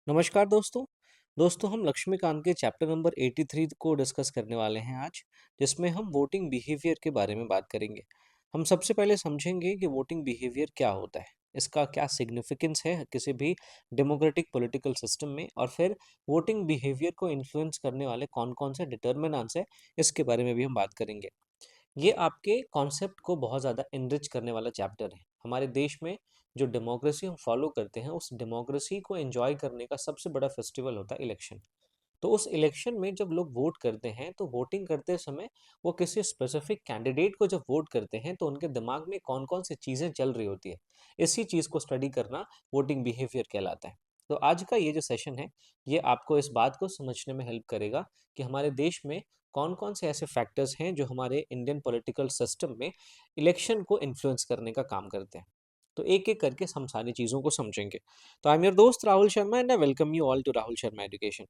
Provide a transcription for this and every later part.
नमस्कार दोस्तों। हम लक्ष्मीकांत के चैप्टर नंबर 83 को डिस्कस करने वाले हैं आज, जिसमें हम वोटिंग बिहेवियर के बारे में बात करेंगे। हम सबसे पहले समझेंगे कि वोटिंग बिहेवियर क्या होता है, इसका क्या सिग्निफिकेंस है किसी भी डेमोक्रेटिक पॉलिटिकल सिस्टम में, और फिर वोटिंग बिहेवियर को इन्फ्लुएंस करने वाले कौन-कौन से डिटर्मिनेंट्स हैं, इसके बारे में भी हम बात करेंगे। ये आपके कॉन्सेप्ट को बहुत ज़्यादा एनरिच करने वाला चैप्टर है। हमारे देश में जो डेमोक्रेसी हम फॉलो करते हैं, उस डेमोक्रेसी को एंजॉय करने का सबसे बड़ा फेस्टिवल होता है इलेक्शन। तो उस इलेक्शन में जब लोग वोट करते हैं, तो वोटिंग करते समय वो किसी स्पेसिफिक कैंडिडेट को जब वोट करते हैं, तो उनके दिमाग में कौन-कौन सी चीज़ें चल रही होती है। इसी चीज़ को स्टडी करना वोटिंग बिहेवियर कहलाता है। तो आज का ये जो सेशन है, ये आपको इस बात को समझने में हेल्प करेगा कि हमारे देश में कौन-कौन से ऐसे फैक्टर्स हैं जो हमारे इंडियन पॉलिटिकल सिस्टम में इलेक्शन को इन्फ्लुएंस करने का काम करते हैं। तो एक-एक करके हम सारी चीज़ों को समझेंगे। तो आई एम योर दोस्त Rahul Sharma and I welcome you all to Rahul Sharma education.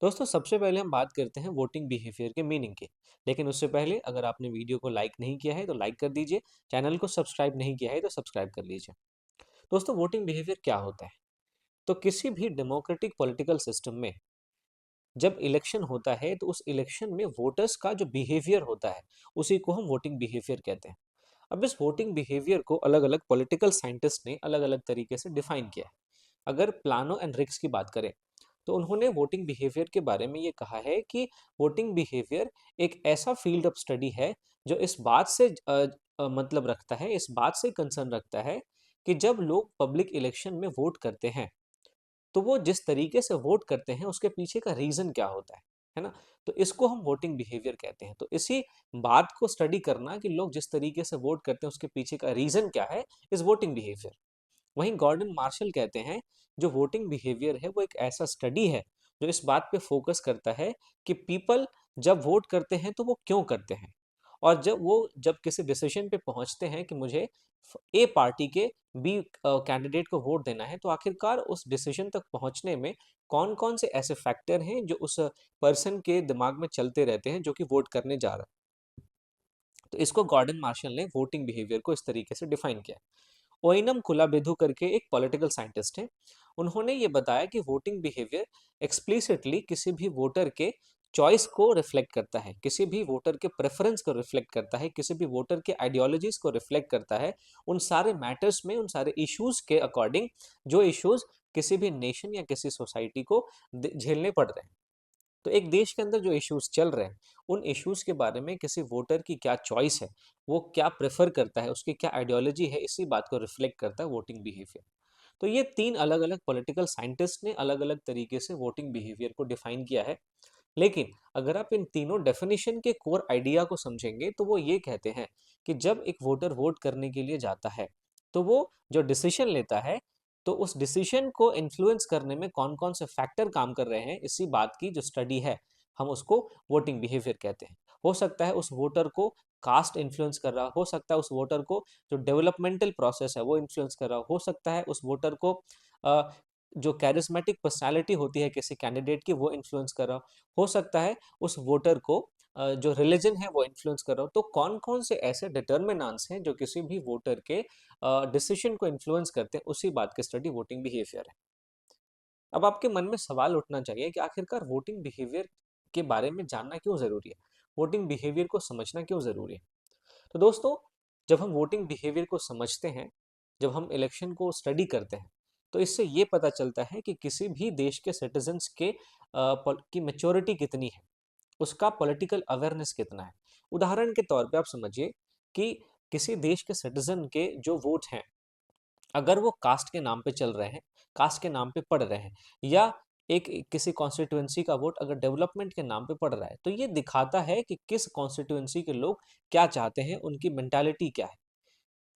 दोस्तों, सबसे पहले हम बात करते हैं वोटिंग बिहेवियर के मीनिंग की। लेकिन उससे पहले अगर आपने वीडियो को लाइक नहीं किया है तो लाइक कर दीजिए, चैनल को सब्सक्राइब नहीं किया है तो सब्सक्राइब कर लीजिए। दोस्तों, वोटिंग बिहेवियर क्या होता है? तो किसी भी डेमोक्रेटिक पॉलिटिकल सिस्टम में जब इलेक्शन होता है, तो उस इलेक्शन में वोटर्स का जो बिहेवियर होता है, उसी को हम वोटिंग बिहेवियर कहते हैं। अब इस वोटिंग बिहेवियर को अलग-अलग पॉलिटिकल साइंटिस्ट ने अलग-अलग तरीके से डिफाइन किया है। अगर प्लानो एंड रिक्स की बात करें, तो उन्होंने वोटिंग बिहेवियर के बारे में ये कहा है कि वोटिंग बिहेवियर एक ऐसा फील्ड ऑफ स्टडी है जो इस बात से मतलब रखता है, इस बात से कंसर्न रखता है कि जब लोग पब्लिक इलेक्शन में वोट करते हैं, तो वो जिस तरीके से वोट करते हैं उसके पीछे का रीज़न क्या होता है ना? तो इसको हम वोटिंग बिहेवियर कहते हैं। तो इसी बात को स्टडी करना कि लोग जिस तरीके से वोट करते हैं उसके पीछे का रीज़न क्या है, इज़ वोटिंग बिहेवियर। वहीं गॉर्डन मार्शल कहते हैं, जो वोटिंग बिहेवियर है वो एक ऐसा स्टडी है जो इस बात पे फोकस करता है कि पीपल जब वोट करते हैं तो वो क्यों करते हैं, और जब किसी डिसीजन पे पहुंचते हैं कि मुझे ए पार्टी के बी कैंडिडेट को वोट देना है, तो आखिरकार उस डिसीजन तक पहुंचने में कौन कौन से ऐसे फैक्टर हैं जो उस पर्सन के दिमाग में चलते रहते हैं जो कि वोट करने जा रहा है। तो इसको गॉर्डन मार्शल ने वोटिंग बिहेवियर को इस तरीके से डिफाइन किया। ओइनम कुलाबिधु करके एक पॉलिटिकल साइंटिस्ट हैं। उन्होंने ये बताया कि वोटिंग बिहेवियर एक्सप्लिसिटली किसी भी वोटर के चॉइस को रिफ्लेक्ट करता है, किसी भी वोटर के प्रेफरेंस को रिफ्लेक्ट करता है, किसी भी वोटर के आइडियोलॉजीज को रिफ्लेक्ट करता है, उन सारे मैटर्स में, उन सारे इश्यूज के अकॉर्डिंग जो इश्यूज किसी भी नेशन या किसी सोसाइटी को झेलने पड़ रहे हैं। तो एक देश के अंदर जो इश्यूज चल रहे हैं, उन इश्यूज के बारे में किसी वोटर की क्या चॉइस है, वो क्या प्रेफर करता है, उसकी क्या आइडियोलॉजी है, इसी बात को रिफ्लेक्ट करता है वोटिंग बिहेवियर। तो ये तीन अलग-अलग पॉलिटिकल साइंटिस्ट ने अलग-अलग तरीके से वोटिंग बिहेवियर को डिफाइन किया है। लेकिन अगर आप इन तीनों डेफिनेशन के कोर आइडिया को समझेंगे, तो वो ये कहते हैं कि जब एक वोटर वोट करने के लिए जाता है, तो वो जो डिसीजन लेता है, तो उस डिसीजन को इन्फ्लुएंस करने में कौन-कौन से फैक्टर काम कर रहे हैं, इसी बात की जो स्टडी है, हम उसको वोटिंग बिहेवियर कहते हैं। हो सकता है उस वोटर को कास्ट इन्फ्लुएंस कर रहा हो सकता है उस वोटर को जो डेवलपमेंटल प्रोसेस है वो इन्फ्लुएंस कर रहा हो सकता है उस वोटर को अ, जो कैरिस्मेटिक पर्सनैलिटी होती है किसी कैंडिडेट की वो इन्फ्लुएंस कर रहा हो सकता है उस वोटर को जो रिलीजन है वो इन्फ्लुएंस कर रहा हो। तो कौन-कौन से ऐसे डिटर्मिनेंट्स हैं जो किसी भी वोटर के डिसीजन को इन्फ्लुएंस करते हैं, उसी बात की स्टडी वोटिंग बिहेवियर है। अब आपके मन में सवाल उठना चाहिए कि आखिरकार वोटिंग बिहेवियर के बारे में जानना क्यों ज़रूरी है? वोटिंग बिहेवियर को समझना क्यों ज़रूरी है? तो दोस्तों, जब हम वोटिंग बिहेवियर को समझते हैं, जब हम इलेक्शन को स्टडी करते हैं, तो इससे ये पता चलता है कि किसी भी देश के सिटीजन्स के की मैच्योरिटी कितनी है, उसका पॉलिटिकल अवेयरनेस कितना है। उदाहरण के तौर पे आप समझिए कि किसी देश के सिटीजन के जो वोट हैं, अगर वो कास्ट के नाम पे चल रहे हैं, कास्ट के नाम पे पढ़ रहे हैं, या एक किसी कॉन्स्टिट्यूएंसी का वोट अगर डेवलपमेंट के नाम पे पड़ रहा है, तो ये दिखाता है कि किस कॉन्स्टिट्यूएंसी के लोग क्या चाहते हैं, उनकी मेंटालिटी क्या है।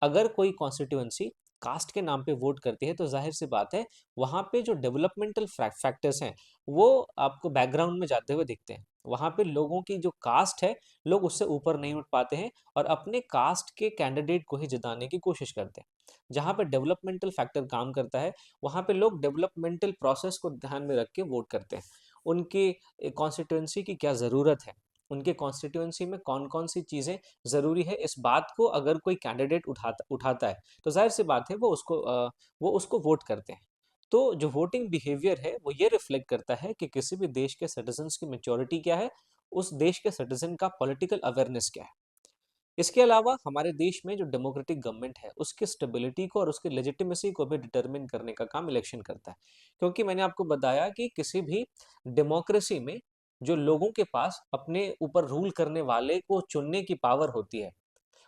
अगर कोई कॉन्स्टिट्यूएंसी कास्ट के नाम पे वोट करती है, तो जाहिर सी बात है वहाँ पे जो डेवलपमेंटल फैक्टर्स हैं वो आपको बैकग्राउंड में जाते हुए दिखते हैं। वहाँ पे लोगों की जो कास्ट है, लोग उससे ऊपर नहीं उठ पाते हैं और अपने कास्ट के कैंडिडेट को ही जिताने की कोशिश करते हैं। जहाँ पे डेवलपमेंटल फैक्टर काम करता है, वहाँ पे लोग डेवलपमेंटल प्रोसेस को ध्यान में रख के वोट करते हैं। उनकी कॉन्स्टिट्यूएंसी की क्या ज़रूरत है, उनके कॉन्स्टिट्यूएंसी में कौन-कौन सी चीज़ें ज़रूरी है, इस बात को अगर कोई कैंडिडेट उठाता उठाता है, तो ज़ाहिर-सी बात है वो उसको वोट करते हैं। तो जो वोटिंग बिहेवियर है वो ये रिफ्लेक्ट करता है कि किसी भी देश के सिटीजन्स की मैच्योरिटी क्या है, उस देश के सिटीजन का पॉलिटिकल अवेयरनेस क्या है। इसके अलावा हमारे देश में जो डेमोक्रेटिक गवर्नमेंट है उसकी स्टेबिलिटी को और उसकी लेजिटिमेसी को भी डिटरमिन करने का काम इलेक्शन करता है। क्योंकि मैंने आपको बताया कि किसी भी डेमोक्रेसी में जो लोगों के पास अपने ऊपर रूल करने वाले को चुनने की पावर होती है,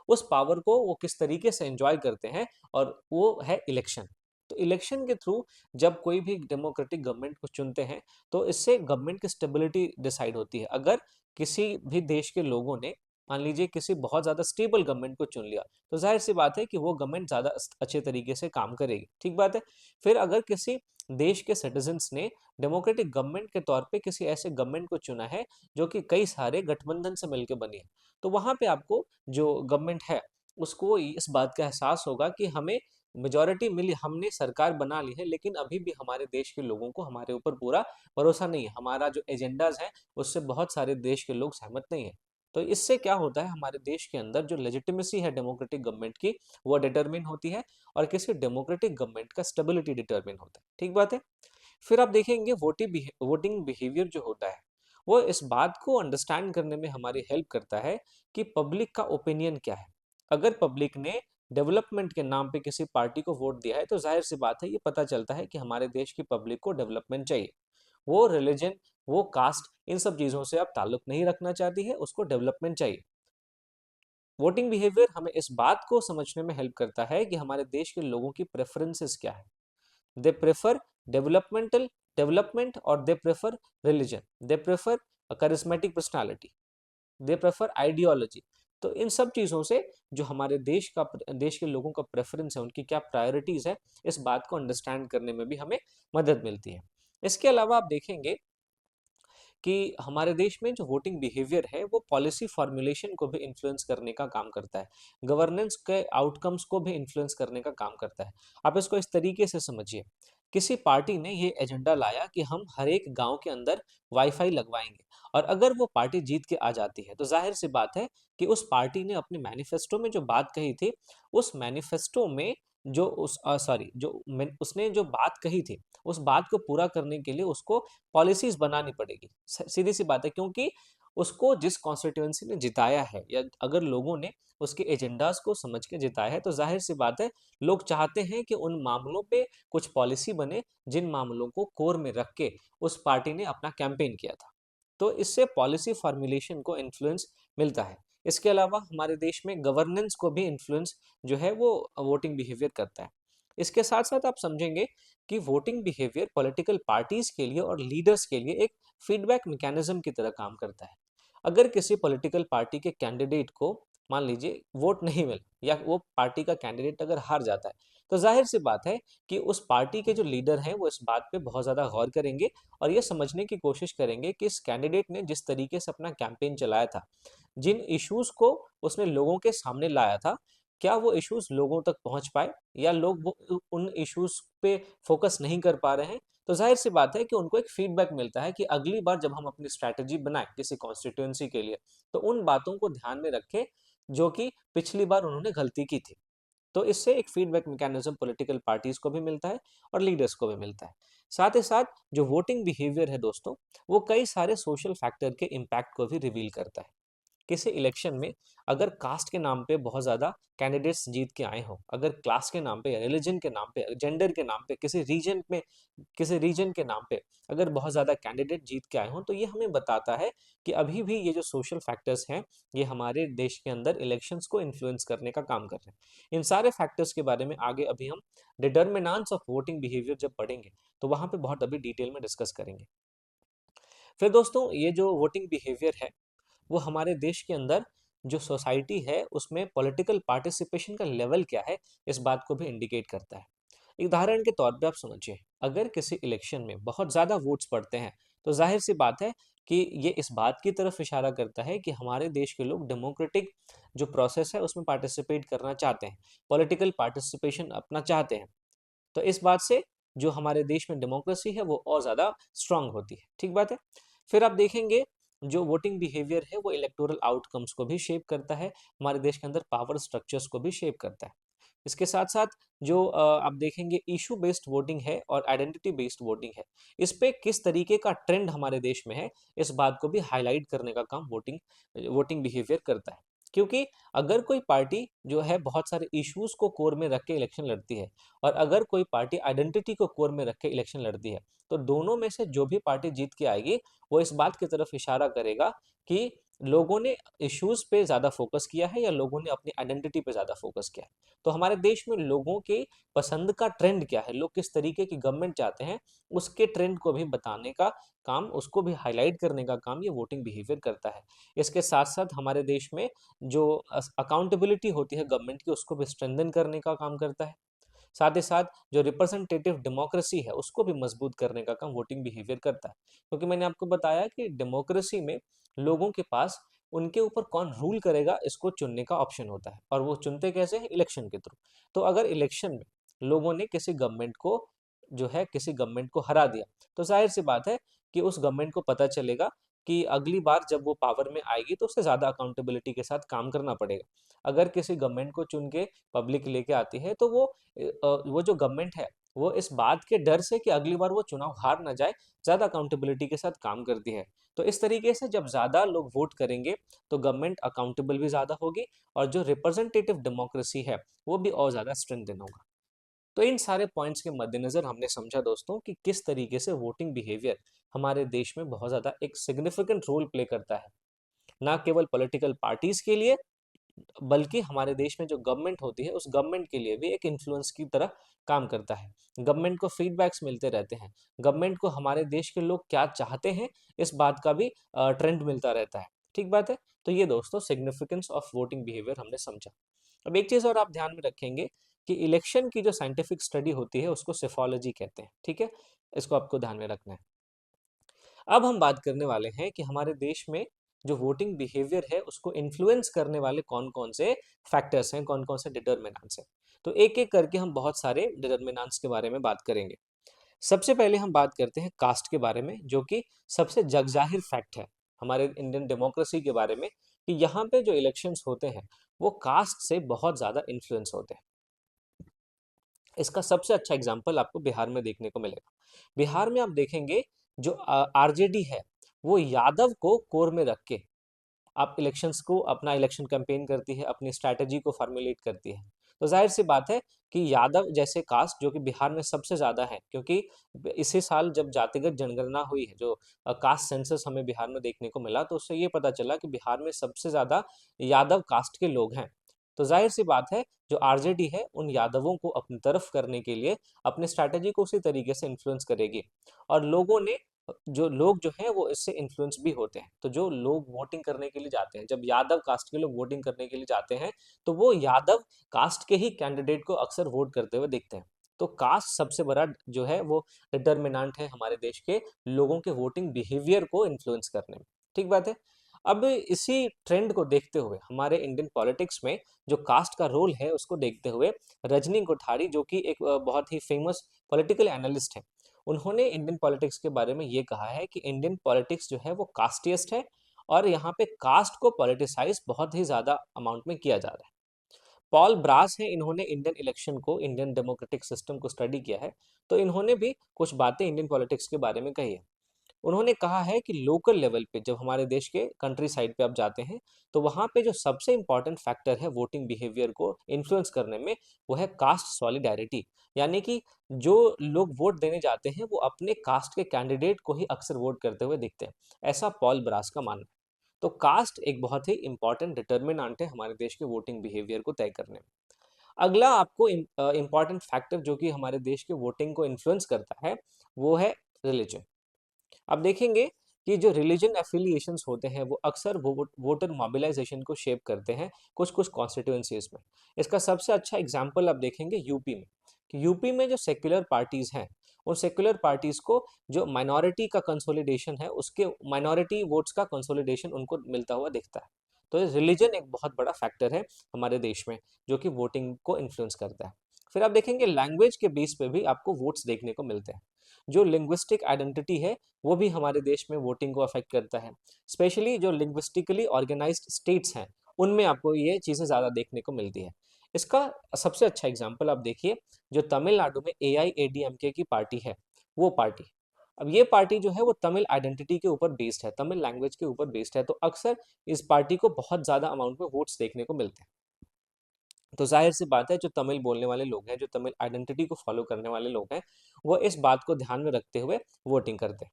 उस पावर को वो किस तरीके से एंजॉय करते हैं, और वो है इलेक्शन। तो इलेक्शन के थ्रू जब कोई भी डेमोक्रेटिक गवर्नमेंट को चुनते हैं तो इससे गवर्नमेंट की स्टेबिलिटी डिसाइड होती है। अगर किसी भी देश के लोगों ने मान लीजिए किसी बहुत ज़्यादा स्टेबल गवर्नमेंट को चुन लिया, तो जाहिर सी बात है कि वो गवर्नमेंट ज़्यादा अच्छे तरीके से काम करेगी, ठीक बात है। फिर अगर किसी देश के सिटीजन्स ने डेमोक्रेटिक गवर्नमेंट के तौर पे किसी ऐसे गवर्नमेंट को चुना है जो कि कई सारे गठबंधन से मिलकर बनी है, तो वहां पे आपको जो गवर्नमेंट है उसको इस बात का एहसास होगा कि हमें मेजोरिटी मिली, हमने सरकार बना ली है, लेकिन अभी भी हमारे देश के लोगों को हमारे ऊपर पूरा भरोसा नहीं है, हमारा जो एजेंडाज है उससे बहुत सारे देश के लोग सहमत नहीं है। तो इससे क्या होता है, हमारे देश के अंदर जो लेजिटिमेसी है डेमोक्रेटिक गवर्नमेंट की वो डिटरमिन होती है, और किसी डेमोक्रेटिक गवर्नमेंट का स्टेबिलिटी डिटरमिन होता है, ठीक बात है। फिर आप देखेंगे वोटिंग बिहेवियर जो होता है वो इस बात को अंडरस्टैंड करने में हमारी हेल्प करता है कि पब्लिक का ओपिनियन क्या है। अगर पब्लिक ने डेवलपमेंट के नाम पे किसी पार्टी को वोट दिया है तो जाहिर सी बात है ये पता चलता है कि हमारे देश की पब्लिक को डेवलपमेंट चाहिए। वो रिलीजन, वो कास्ट, इन सब चीजों से अब ताल्लुक नहीं रखना चाहती है, उसको डेवलपमेंट चाहिए। वोटिंग बिहेवियर हमें इस बात को समझने में हेल्प करता है कि हमारे देश के लोगों की प्रेफरेंसेस क्या है। दे प्रेफर डेवलपमेंटल डेवलपमेंट, और they prefer religion, they prefer charismatic personality, they prefer ideology. तो इन सब चीज़ों से जो हमारे देश के लोगों का प्रेफरेंस है, उनकी क्या प्रायोरिटीज़ है, इस बात को अंडरस्टैंड करने में भी हमें मदद मिलती है। इसके अलावा आप देखेंगे कि हमारे देश में जो वोटिंग बिहेवियर है वो पॉलिसी फॉर्मुलेशन को भी इन्फ्लुएंस करने का काम करता है, गवर्नेंस के आउटकम्स को भी इन्फ्लुएंस करने का काम करता है। आप इसको इस तरीके से समझिए, किसी पार्टी ने ये एजेंडा लाया कि हम हर एक गांव के अंदर वाईफाई लगवाएंगे, और अगर वो पार्टी जीत के आ जाती है तो जाहिर सी बात है कि उस पार्टी ने अपने मैनिफेस्टो में जो बात कही थी, उस मैनिफेस्टो में जो उस सॉरी जो उसने जो बात कही थी, उस बात को पूरा करने के लिए उसको पॉलिसीज बनानी पड़ेगी। सीधी सी बात है, क्योंकि उसको जिस कॉन्स्टिट्यूएंसी ने जिताया है, या अगर लोगों ने उसके एजेंडाज को समझ के जिताया है, तो जाहिर सी बात है लोग चाहते हैं कि उन मामलों पे कुछ पॉलिसी बने जिन मामलों को कोर में रख के उस पार्टी ने अपना कैंपेन किया था। तो इससे पॉलिसी फॉर्मुलेशन को इन्फ्लुएंस मिलता है। इसके अलावा हमारे देश में गवर्नेंस को भी इन्फ्लुएंस जो है वो वोटिंग बिहेवियर करता है। इसके साथ साथ आप समझेंगे कि वोटिंग बिहेवियर पॉलिटिकल पार्टीज के लिए और लीडर्स के लिए एक फीडबैक मैकेनिज्म की तरह काम करता है। अगर किसी पॉलिटिकल पार्टी के कैंडिडेट को मान लीजिए वोट नहीं मिला, या वो पार्टी का कैंडिडेट अगर हार जाता है, तो जाहिर सी बात है कि उस पार्टी के जो लीडर हैं वो इस बात पे बहुत ज़्यादा गौर करेंगे, और ये समझने की कोशिश करेंगे कि इस कैंडिडेट ने जिस तरीके से अपना कैंपेन चलाया था, जिन इश्यूज को उसने लोगों के सामने लाया था, क्या वो इश्यूज लोगों तक पहुंच पाए, या लोग वो उन इश्यूज पे फोकस नहीं कर पा रहे हैं। तो जाहिर सी बात है कि उनको एक फीडबैक मिलता है कि अगली बार जब हम अपनी स्ट्रैटेजी बनाएं किसी कॉन्स्टिट्यूएंसी के लिए, तो उन बातों को ध्यान में रखें जो कि पिछली बार उन्होंने गलती की थी। तो इससे एक फीडबैक मैकेनिज्म पॉलिटिकल पार्टीज को भी मिलता है और लीडर्स को भी मिलता है। साथ ही साथ जो वोटिंग बिहेवियर है दोस्तों, वो कई सारे सोशल फैक्टर के इम्पैक्ट को भी रिवील करता है। किसी इलेक्शन में अगर कास्ट के नाम पे बहुत ज़्यादा कैंडिडेट्स जीत के आए हों, अगर क्लास के नाम पे, रिलीजन के नाम पे, जेंडर के नाम पे, किसी रीजन के नाम पे अगर बहुत ज़्यादा कैंडिडेट जीत के आए हों, तो ये हमें बताता है कि अभी भी ये जो सोशल फैक्टर्स हैं ये हमारे देश के अंदर इलेक्शंस को इन्फ्लुएंस करने का काम कर रहे हैं। इन सारे फैक्टर्स के बारे में आगे अभी हम डिटर्मिनेंट्स ऑफ वोटिंग बिहेवियर जब पढ़ेंगे तो वहाँ पे बहुत अभी डिटेल में डिस्कस करेंगे। फिर दोस्तों ये जो वोटिंग बिहेवियर है वो हमारे देश के अंदर जो सोसाइटी है उसमें पॉलिटिकल पार्टिसिपेशन का लेवल क्या है, इस बात को भी इंडिकेट करता है। एक उदाहरण के तौर पे आप समझिए, अगर किसी इलेक्शन में बहुत ज़्यादा वोट्स पड़ते हैं तो जाहिर सी बात है कि ये इस बात की तरफ इशारा करता है कि हमारे देश के लोग डेमोक्रेटिक जो प्रोसेस है उसमें पार्टिसिपेट करना चाहते हैं, पॉलिटिकल पार्टिसिपेशन अपना चाहते हैं। तो इस बात से जो हमारे देश में डेमोक्रेसी है वो और ज़्यादा स्ट्रांग होती है, ठीक बात है। फिर आप देखेंगे जो वोटिंग बिहेवियर है वो इलेक्टोरल आउटकम्स को भी शेप करता है, हमारे देश के अंदर पावर स्ट्रक्चर्स को भी शेप करता है। इसके साथ साथ जो आप देखेंगे इशू बेस्ड वोटिंग है और आइडेंटिटी बेस्ड वोटिंग है, इस पे किस तरीके का ट्रेंड हमारे देश में है, इस बात को भी हाईलाइट करने का काम वोटिंग वोटिंग बिहेवियर करता है। क्योंकि अगर कोई पार्टी जो है बहुत सारे इश्यूज को कोर में रख के इलेक्शन लड़ती है और अगर कोई पार्टी आइडेंटिटी को कोर में रख के इलेक्शन लड़ती है, तो दोनों में से जो भी पार्टी जीत के आएगी वो इस बात की तरफ इशारा करेगा कि लोगों ने इश्यूज पे ज़्यादा फोकस किया है या लोगों ने अपनी आइडेंटिटी पे ज़्यादा फोकस किया है। तो हमारे देश में लोगों के पसंद का ट्रेंड क्या है, लोग किस तरीके की गवर्नमेंट चाहते हैं, उसके ट्रेंड को भी बताने का काम, उसको भी हाईलाइट करने का काम ये वोटिंग बिहेवियर करता है। इसके साथ साथ हमारे देश में जो अकाउंटेबिलिटी होती है गवर्नमेंट की, उसको भी स्ट्रेंथन करने का काम करता है। साथ ही साथ जो रिप्रेजेंटेटिव डेमोक्रेसी है उसको भी मजबूत करने का काम वोटिंग बिहेवियर करता है, क्योंकि मैंने आपको बताया कि डेमोक्रेसी में लोगों के पास उनके ऊपर कौन रूल करेगा इसको चुनने का ऑप्शन होता है, और वो चुनते कैसे हैं, इलेक्शन के थ्रू। तो अगर इलेक्शन में लोगों ने किसी गवर्नमेंट को जो है किसी गवर्नमेंट को हरा दिया, तो जाहिर सी बात है कि उस गवर्नमेंट को पता चलेगा कि अगली बार जब वो पावर में आएगी तो उससे ज़्यादा अकाउंटेबिलिटी के साथ काम करना पड़ेगा। अगर किसी गवर्नमेंट को चुन के पब्लिक लेके आती है, तो वो जो गवर्नमेंट है वो इस बात के डर से कि अगली बार वो चुनाव हार ना जाए, ज़्यादा अकाउंटेबिलिटी के साथ काम करती है। तो इस तरीके से जब ज़्यादा लोग वोट करेंगे तो गवर्नमेंट अकाउंटेबल भी ज़्यादा होगी और जो रिप्रेजेंटेटिव डेमोक्रेसी है वो भी और ज़्यादा स्ट्रेंथन होगा। तो इन सारे पॉइंट्स के मद्देनजर हमने समझा दोस्तों कि किस तरीके से वोटिंग बिहेवियर हमारे देश में बहुत ज़्यादा एक सिग्निफिकेंट रोल प्ले करता है, ना केवल पॉलिटिकल पार्टीज के लिए, बल्कि हमारे देश में जो गवर्नमेंट होती है उस गवर्नमेंट के लिए भी एक इन्फ्लुएंस की तरह काम करता है। गवर्नमेंट को फीडबैक्स मिलते रहते हैं, गवर्नमेंट को हमारे देश के लोग क्या चाहते हैं इस बात का भी ट्रेंड मिलता रहता है। ठीक बात है। तो ये दोस्तों सिग्निफिकेंस ऑफ वोटिंग बिहेवियर हमने समझा। अब एक चीज और आप ध्यान में रखेंगे कि इलेक्शन की जो साइंटिफिक स्टडी होती है उसको सेफोलॉजी कहते हैं। ठीक है, इसको आपको ध्यान में रखना है। अब हम बात करने वाले हैं कि हमारे देश में जो वोटिंग बिहेवियर है उसको इन्फ्लुएंस करने वाले कौन-कौन से फैक्टर्स हैं, कौन-कौन से डिटरमिनेंट्स हैं। तो एक-एक करके हम बहुत सारे डिटरमिनेंट्स के बारे में बात करेंगे। सबसे पहले हम बात करते हैं कास्ट के बारे में, जो कि सबसे जगजाहिर फैक्ट है हमारे इंडियन डेमोक्रेसी के बारे में, कि यहाँ पे जो इलेक्शंस होते हैं वो कास्ट से बहुत ज़्यादा इन्फ्लुएंस होते हैं। इसका सबसे अच्छा एग्जाम्पल आपको बिहार में देखने को मिलेगा। बिहार में आप देखेंगे जो आरजेडी है वो यादव को कोर में रख के आप इलेक्शंस को अपना इलेक्शन कैंपेन करती है, अपनी स्ट्रैटेजी को फॉर्मुलेट करती है। तो जाहिर सी बात है कि यादव जैसे कास्ट जो कि बिहार में सबसे ज़्यादा है, क्योंकि इसी साल जब जातिगत जनगणना हुई है, जो कास्ट सेंसस हमें बिहार में देखने को मिला, तो उससे ये पता चला कि बिहार में सबसे ज़्यादा यादव कास्ट के लोग हैं। तो जाहिर सी बात है जो आरजेडी है उन यादवों को अपनी तरफ करने के लिए अपने स्ट्रैटेजी को उसी तरीके से इन्फ्लुएंस करेगी, और लोगों ने जो लोग जो हैं वो इससे इन्फ्लुएंस भी होते हैं। तो जो लोग वोटिंग करने के लिए जाते हैं, जब यादव कास्ट के लोग वोटिंग करने के लिए जाते हैं, तो वो यादव कास्ट के ही कैंडिडेट को अक्सर वोट करते हुए दिखते हैं। तो कास्ट सबसे बड़ा जो है वो डिटर्मिनेंट है हमारे देश के लोगों के वोटिंग बिहेवियर को इन्फ्लुएंस करने में। ठीक बात है। अब इसी ट्रेंड को देखते हुए हमारे इंडियन पॉलिटिक्स में जो कास्ट का रोल है उसको देखते हुए रजनी कोठारी, जो कि एक बहुत ही फेमस पॉलिटिकल एनालिस्ट है, उन्होंने इंडियन पॉलिटिक्स के बारे में ये कहा है कि इंडियन पॉलिटिक्स जो है वो कास्टियस्ट है और यहाँ पे कास्ट को पॉलिटिसाइज बहुत ही ज्यादा अमाउंट में किया जा रहा है। पॉल ब्रास है, इन्होंने इंडियन इलेक्शन को, इंडियन डेमोक्रेटिक सिस्टम को स्टडी किया है, तो इन्होंने भी कुछ बातें इंडियन पॉलिटिक्स के बारे में कही है। उन्होंने कहा है कि लोकल लेवल पे जब हमारे देश के कंट्री साइड पे आप जाते हैं, तो वहाँ पे जो सबसे इम्पोर्टेंट फैक्टर है वोटिंग बिहेवियर को इन्फ्लुएंस करने में, वो है कास्ट सॉलिडारिटी। यानी कि जो लोग वोट देने जाते हैं वो अपने कास्ट के कैंडिडेट को ही अक्सर वोट करते हुए दिखते हैं, ऐसा पॉल ब्रास का मानना है। तो कास्ट एक बहुत ही इंपॉर्टेंट डिटर्मिनेंट है हमारे देश के वोटिंग बिहेवियर को तय करने में। अगला आपको इम्पॉर्टेंट फैक्टर जो कि हमारे देश के वोटिंग को इन्फ्लुएंस करता है, वो है रिलीजन। आप देखेंगे कि जो रिलीजन एफिलिएशंस होते हैं वो अक्सर वोटर मोबिलाइजेशन को शेप करते हैं कुछ कुछ कॉन्स्टिट्यूएंसीज में। इसका सबसे अच्छा एग्जांपल आप देखेंगे यूपी में, कि यूपी में जो सेक्युलर पार्टीज हैं उन सेक्युलर पार्टीज को जो माइनॉरिटी का कंसोलिडेशन है, उसके माइनॉरिटी वोट्स का कंसोलिडेशन उनको मिलता हुआ दिखता है। तो रिलीजन एक बहुत बड़ा फैक्टर है हमारे देश में जो कि वोटिंग को इन्फ्लुएंस करता है। फिर आप देखेंगे लैंग्वेज के बेस पे भी आपको वोट्स देखने को मिलते हैं। जो लिंग्विस्टिक आइडेंटिटी है वो भी हमारे देश में वोटिंग को अफेक्ट करता है। स्पेशली जो लिंग्विस्टिकली ऑर्गेनाइज्ड स्टेट्स हैं उनमें आपको ये चीज़ें ज़्यादा देखने को मिलती है। इसका सबसे अच्छा एग्जाम्पल आप देखिए, जो तमिलनाडु में AIADMK की पार्टी है, वो पार्टी, अब ये पार्टी जो है वो तमिल आइडेंटिटी के ऊपर बेस्ड है, तमिल लैंग्वेज के ऊपर बेस्ड है, तो अक्सर इस पार्टी को बहुत ज्यादा अमाउंट में वोट्स देखने को मिलते हैं। तो जाहिर सी बात है, जो तमिल बोलने वाले लोग हैं, जो तमिल आइडेंटिटी को फॉलो करने वाले लोग हैं, वो इस बात को ध्यान में रखते हुए वोटिंग करते हैं।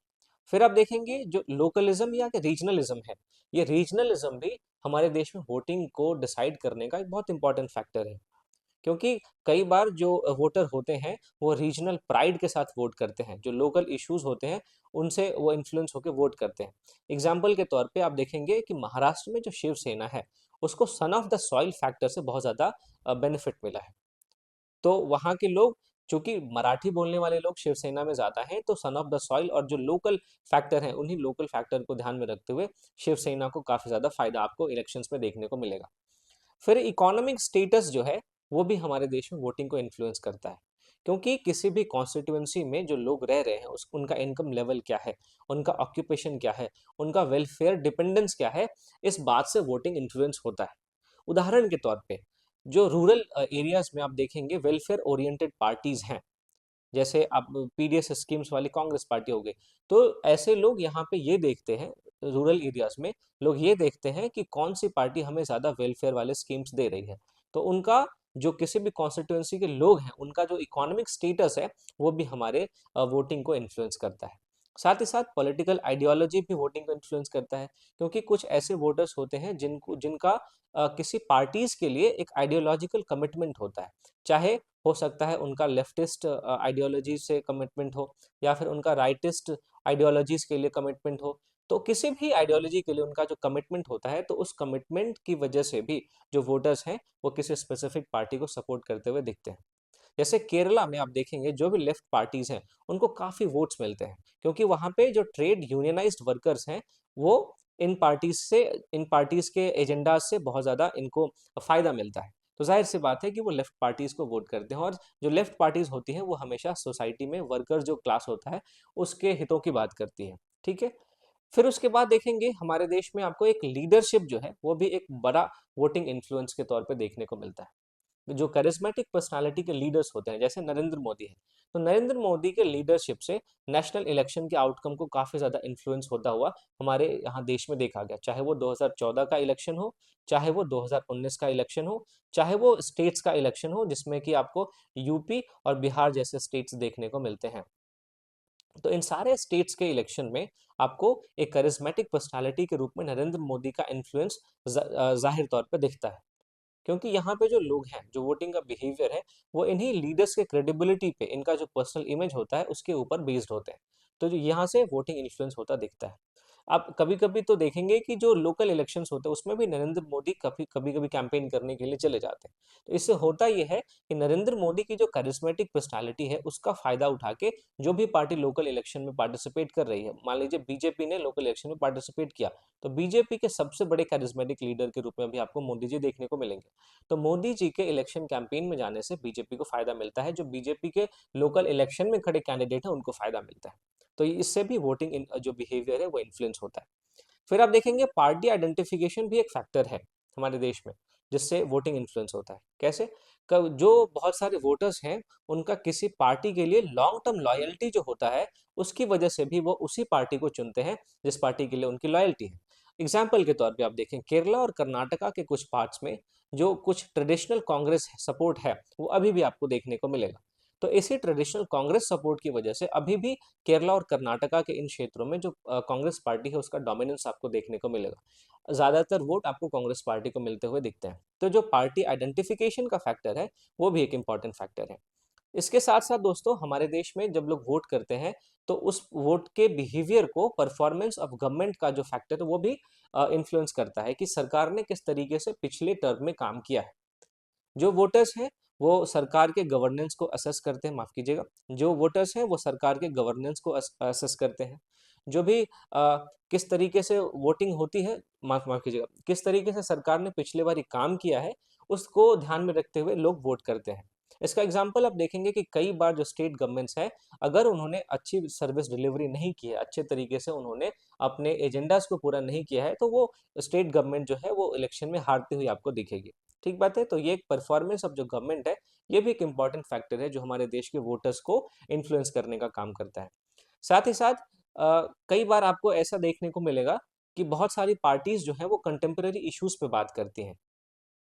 फिर आप देखेंगे जो लोकलिज्म या रीजनलिज्म है, ये रीजनलिज्म भी हमारे देश में वोटिंग को डिसाइड करने का एक बहुत इंपॉर्टेंट फैक्टर है। क्योंकि कई बार जो वोटर होते हैं वो रीजनल प्राइड के साथ वोट करते हैं, जो लोकल इश्यूज होते हैं उनसे वो इन्फ्लुएंस होकर वोट करते हैं। एग्जाम्पल के तौर पे आप देखेंगे कि महाराष्ट्र में जो शिवसेना है, उसको son of the soil factor से बहुत ज़्यादा बेनिफिट मिला है। तो वहाँ के लोग, चूंकि मराठी बोलने वाले लोग शिवसेना में ज़्यादा हैं, तो सन ऑफ द सॉइल और जो लोकल फैक्टर हैं, उन्हीं लोकल फैक्टर को ध्यान में रखते हुए शिवसेना को काफ़ी ज़्यादा फायदा आपको इलेक्शंस में देखने को मिलेगा। फिर इकोनॉमिक स्टेटस जो है, वो भी हमारे देश में वोटिंग को इन्फ्लुएंस करता है। क्योंकि किसी भी कॉन्स्टिट्यूएंसी में जो लोग रह रहे हैं, उस उनका इनकम लेवल क्या है, उनका ऑक्यूपेशन क्या है, उनका वेलफेयर डिपेंडेंस क्या है, इस बात से वोटिंग इन्फ्लुएंस होता है। उदाहरण के तौर पे, जो रूरल एरियाज में आप देखेंगे वेलफेयर ओरिएंटेड पार्टीज हैं, जैसे आप PDS स्कीम्स वाली कांग्रेस पार्टी हो गई, तो ऐसे लोग यहाँ पे ये देखते हैं, रूरल एरियाज में लोग ये देखते हैं कि कौन सी पार्टी हमें ज्यादा वेलफेयर वाले स्कीम्स दे रही है। तो उनका, जो किसी भी कॉन्स्टिट्यूएंसी के लोग हैं, उनका जो इकोनॉमिक स्टेटस है, वो भी हमारे वोटिंग को इन्फ्लुएंस करता है। साथ ही साथ पॉलिटिकल आइडियोलॉजी भी वोटिंग को इन्फ्लुएंस करता है, क्योंकि कुछ ऐसे वोटर्स होते हैं जिनका किसी पार्टीज के लिए एक आइडियोलॉजिकल कमिटमेंट होता है। चाहे हो सकता है उनका लेफ्टिस्ट आइडियोलॉजी से कमिटमेंट हो, या फिर उनका राइटिस्ट आइडियोलॉजीज के लिए कमिटमेंट हो। तो किसी भी आइडियोलॉजी के लिए उनका जो कमिटमेंट होता है, तो उस कमिटमेंट की वजह से भी जो वोटर्स हैं, वो किसी स्पेसिफिक पार्टी को सपोर्ट करते हुए दिखते हैं। जैसे केरला में आप देखेंगे, जो भी लेफ्ट पार्टीज हैं, उनको काफी वोट्स मिलते हैं, क्योंकि वहां पे जो ट्रेड यूनियनाइज्ड वर्कर्स हैं, वो इन पार्टीज से, इन पार्टीज के एजेंडा से बहुत ज्यादा इनको फायदा मिलता है। तो जाहिर सी बात है कि वो लेफ्ट पार्टीज को वोट करते हैं, और जो लेफ्ट पार्टीज होती हैं, वो हमेशा सोसाइटी में वर्कर जो क्लास होता है, उसके हितों की बात करती है। ठीक है। फिर उसके बाद देखेंगे, हमारे देश में आपको एक लीडरशिप जो है, वो भी एक बड़ा वोटिंग इन्फ्लुएंस के तौर पे देखने को मिलता है। जो करिस्मेटिक पर्सनालिटी के लीडर्स होते हैं, जैसे नरेंद्र मोदी है, तो नरेंद्र मोदी के लीडरशिप से नेशनल इलेक्शन के आउटकम को काफी ज्यादा इन्फ्लुएंस होता हुआ हमारे यहाँ देश में देखा गया। चाहे वो 2014 का इलेक्शन हो, चाहे वो 2019 का इलेक्शन हो, चाहे वो स्टेट्स का इलेक्शन हो, जिसमें कि आपको यूपी और बिहार जैसे स्टेट्स देखने को मिलते हैं। तो इन सारे स्टेट्स के इलेक्शन में आपको एक करिस्मेटिक पर्सनालिटी के रूप में नरेंद्र मोदी का इन्फ्लुएंस जाहिर तौर पर दिखता है। क्योंकि यहाँ पे जो लोग हैं, जो वोटिंग का बिहेवियर है, वो इन्हीं लीडर्स के क्रेडिबिलिटी पे, इनका जो पर्सनल इमेज होता है, उसके ऊपर बेस्ड होते हैं। तो जो यहाँ से वोटिंग इन्फ्लुएंस होता दिखता है। आप कभी कभी तो देखेंगे कि जो लोकल इलेक्शंस होते हैं, उसमें भी नरेंद्र मोदी कभी कभी कभी कैंपेन करने के लिए चले जाते हैं। तो इससे होता यह है कि नरेंद्र मोदी की जो करिस्मेटिक पर्सनालिटी है, उसका फायदा उठा के जो भी पार्टी लोकल इलेक्शन में पार्टिसिपेट कर रही है, मान लीजिए बीजेपी ने लोकल इलेक्शन में पार्टिसिपेट किया, तो बीजेपी के सबसे बड़े करिस्मेटिक लीडर के रूप में भी आपको मोदी जी देखने को मिलेंगे। तो मोदी जी के इलेक्शन कैंपेन में जाने से बीजेपी को फायदा मिलता है, जो बीजेपी के लोकल इलेक्शन में खड़े कैंडिडेट हैं, उनको फायदा मिलता है। तो इससे भी वोटिंग जो बिहेवियर है, वो इन्फ्लुएंस होता है। फिर आप देखेंगे, पार्टी आइडेंटिफिकेशन भी एक फैक्टर है हमारे देश में, जिससे वोटिंग इन्फ्लुएंस होता है। कैसे? जो बहुत सारे वोटर्स हैं, उनका किसी पार्टी के लिए लॉन्ग टर्म लॉयल्टी जो होता है, उसकी वजह से भी वो उसी पार्टी को चुनते हैं जिस पार्टी के लिए उनकी लॉयल्टी है। एग्जाम्पल के तौर पे आप देखें, केरला और कर्नाटका के कुछ पार्ट्स में जो कुछ ट्रेडिशनल कांग्रेस सपोर्ट है, वो अभी भी आपको देखने को मिलेगा। तो इसी ट्रेडिशनल कांग्रेस सपोर्ट की वजह से अभी भी केरला और कर्नाटका के इन क्षेत्रों में जो कांग्रेस पार्टी है, उसका डोमिनेंस आपको देखने को मिलेगा। ज्यादातर वोट आपको कांग्रेस पार्टी को मिलते हुए दिखते हैं। तो जो पार्टी आइडेंटिफिकेशन का फैक्टर है, वो भी एक इंपॉर्टेंट फैक्टर है। इसके साथ साथ दोस्तों, हमारे देश में जब लोग वोट करते हैं, तो उस वोट के बिहेवियर को परफॉर्मेंस ऑफ गवर्नमेंट का जो फैक्टर है, वो भी इन्फ्लुएंस करता है कि सरकार ने किस तरीके से पिछले टर्म में काम किया है। जो वोटर्स हैं, वो सरकार के गवर्नेंस को असेस करते हैं, माफ कीजिएगा, जो वोटर्स हैं वो सरकार के गवर्नेंस को असेस करते हैं। जो भी किस तरीके से वोटिंग होती है, माफ माफ कीजिएगा, किस तरीके से सरकार ने पिछले बार काम किया है, उसको ध्यान में रखते हुए लोग वोट करते हैं। इसका एग्जाम्पल आप देखेंगे कि कई बार जो स्टेट गवर्नमेंट्स हैं, अगर उन्होंने अच्छी सर्विस डिलीवरी नहीं की है, अच्छे तरीके से उन्होंने अपने एजेंडाज को पूरा नहीं किया है, तो वो स्टेट गवर्नमेंट जो है, वो इलेक्शन में हारती हुई आपको दिखेगी। ठीक बात है। तो ये एक परफॉर्मेंस ऑफ जो गवर्नमेंट है, ये भी एक इम्पॉर्टेंट फैक्टर है जो हमारे देश के वोटर्स को इन्फ्लुएंस करने का काम करता है। साथ ही साथ कई बार आपको ऐसा देखने को मिलेगा कि बहुत सारी पार्टीज जो हैं वो कंटेम्पररी इश्यूज पे बात करती हैं,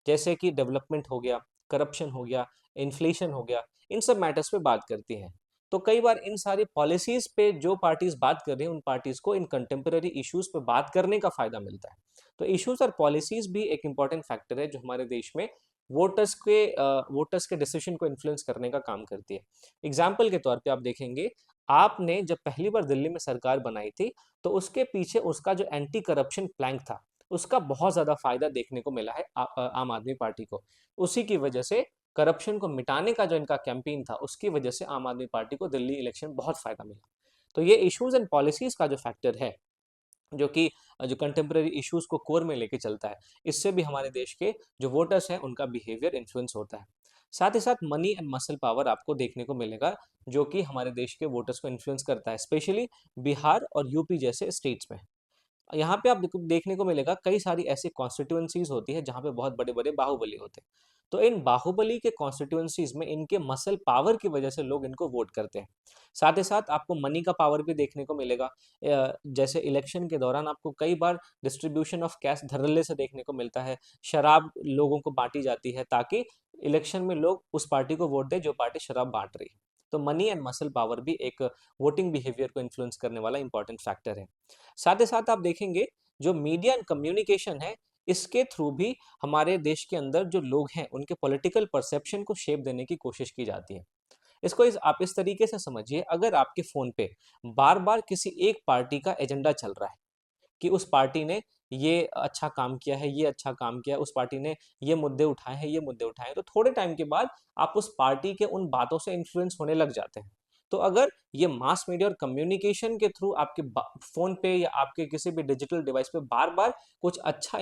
जैसे कि डेवलपमेंट हो गया, करप्शन हो गया, इन्फ्लेशन हो गया, इन सब मैटर्स पे बात करती हैं। तो कई बार इन सारी पॉलिसीज पे जो पार्टीज बात कर रही हैं, उन पार्टीज को इन कंटेम्पररी इश्यूज पे बात करने का फायदा मिलता है। तो इश्यूज और पॉलिसीज भी एक इंपॉर्टेंट फैक्टर है जो हमारे देश में वोटर्स के डिसीजन को इन्फ्लुएंस करने का काम करती है। एग्जाम्पल के तौर पे आप देखेंगे, आपने जब पहली बार दिल्ली में सरकार बनाई थी, तो उसके पीछे उसका जो एंटी करप्शन प्लैंक था, उसका बहुत ज़्यादा फ़ायदा देखने को मिला है आम आदमी पार्टी को। उसी की वजह से करप्शन को मिटाने का जो इनका कैंपेन था, उसकी वजह से आम आदमी पार्टी को दिल्ली इलेक्शन बहुत फ़ायदा मिला। तो ये इश्यूज़ एंड पॉलिसीज़ का जो फैक्टर है, जो कि जो कंटेम्परेरी इश्यूज़ को कोर में लेके चलता है, इससे भी हमारे देश के जो वोटर्स हैं, उनका बिहेवियर इन्फ्लुएंस होता है। साथ ही साथ मनी एंड मसल पावर आपको देखने को मिलेगा, जो कि हमारे देश के वोटर्स को इन्फ्लुएंस करता है, स्पेशली बिहार और यूपी जैसे स्टेट्स में। यहाँ पे आप देखने को मिलेगा कई सारी ऐसी कॉन्स्टिट्यूएंसीज होती है जहाँ पे बहुत बड़े-बड़े बाहुबली होते हैं। तो इन बाहुबली के कॉन्स्टिट्यूएंसीज में इनके मसल पावर की वजह से लोग इनको वोट करते हैं। साथ ही साथ आपको मनी का पावर भी देखने को मिलेगा। जैसे इलेक्शन के दौरान आपको कई बार डिस्ट्रीब्यूशन ऑफ कैश धड़ल्ले से देखने को मिलता है। शराब लोगों को बाँटी जाती है ताकि इलेक्शन में लोग उस पार्टी को वोट दें जो पार्टी शराब बाँट रही है। तो मनी एंड मसल पावर भी एक वोटिंग बिहेवियर को इन्फ्लुएंस करने वाला इंपॉर्टेंट फैक्टर है। साथ ही साथ आप देखेंगे, जो मीडिया एंड कम्युनिकेशन है, इसके थ्रू भी हमारे देश के अंदर जो लोग हैं, उनके पॉलिटिकल परसेप्शन को शेप देने की कोशिश की जाती है। इसको आप इस तरीके से समझिए, अगर आपके फ़ोन पे बार-बार किसी एक पार्टी का एजेंडा चल रहा है कि उस पार्टी ने ये अच्छा काम किया है, ये अच्छा काम किया है, उस पार्टी ने ये मुद्दे उठाए हैं, ये मुद्दे उठाए हैं, तो थोड़े टाइम के बाद आप उस पार्टी के उन बातों से इन्फ्लुएंस होने लग जाते हैं। तो अगर ये मास मीडिया और कम्युनिकेशन के थ्रू आपके फ़ोन पे या आपके किसी भी डिजिटल डिवाइस पे बार-बार कुछ अच्छा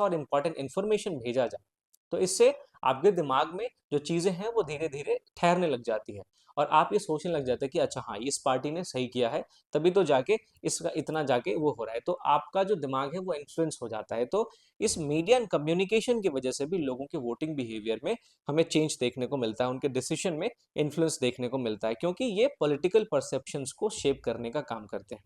और इम्पोर्टेंट इन्फॉर्मेशन भेजा जाए, तो इससे आपके दिमाग में जो चीज़ें हैं वो धीरे-धीरे ठहरने लग जाती हैं और आप ये सोचने लग जाते हैं कि अच्छा हाँ, इस पार्टी ने सही किया है, तभी तो जाके इसका इतना जाके वो हो रहा है। तो आपका जो दिमाग है वो इन्फ्लुएंस हो जाता है। तो इस मीडिया एंड कम्युनिकेशन की वजह से भी लोगों के वोटिंग बिहेवियर में हमें चेंज देखने को मिलता है, उनके डिसीजन में इन्फ्लुएंस देखने को मिलता है, क्योंकि ये पॉलिटिकल परसेप्शंस को शेप करने का काम करते हैं।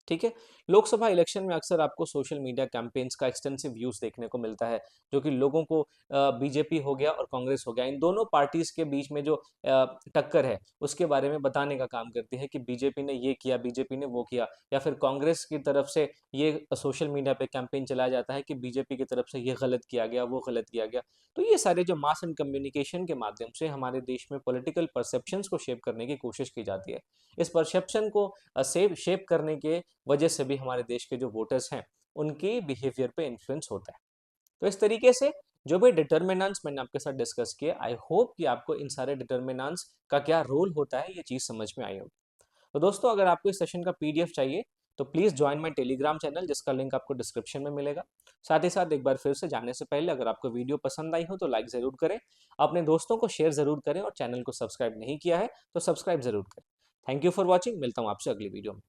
ठीक है? लोकसभा इलेक्शन में अक्सर आपको सोशल मीडिया कैंपेन्स का एक्सटेंसिव यूज़ देखने को मिलता है, जो कि लोगों को बीजेपी हो गया और कांग्रेस हो गया, इन दोनों पार्टीज़ के बीच में जो टक्कर है, उसके बारे में बताने का काम करती है कि बीजेपी ने ये किया, बीजेपी ने वो किया, या फिर कांग्रेस की तरफ से ये सोशल मीडिया पे कैंपेन चलाया जाता है कि बीजेपी की तरफ से ये गलत किया गया, वो गलत किया गया। तो ये सारे जो मास एंड कम्युनिकेशन के माध्यम से हमारे देश में पॉलिटिकल परसेप्शंस को शेप करने की कोशिश की जाती है। इस परसेप्शन को शेप करने के वजह से भी हमारे देश के जो वोटर्स हैं, उनकी बिहेवियर पे इन्फ्लुएंस होता है। तो इस तरीके से जो भी डिटर्मिनेंट्स मैंने आपके साथ डिस्कस किए, आई होप कि आपको इन सारे डिटर्मिनेंट्स का क्या रोल होता है, ये चीज़ समझ में आई होगी। तो दोस्तों, अगर आपको इस सेशन का पीडीएफ चाहिए, तो please join my Telegram channel, जिसका लिंक आपको डिस्क्रिप्शन में मिलेगा। साथ ही साथ एक बार फिर से जाने से पहले, अगर आपको वीडियो पसंद आई हो तो लाइक ज़रूर करें, अपने दोस्तों को शेयर ज़रूर करें और चैनल को सब्सक्राइब नहीं किया है तो सब्सक्राइब ज़रूर करें। थैंक यू फॉर वॉचिंग, मिलता हूँ आपसे अगली वीडियो में।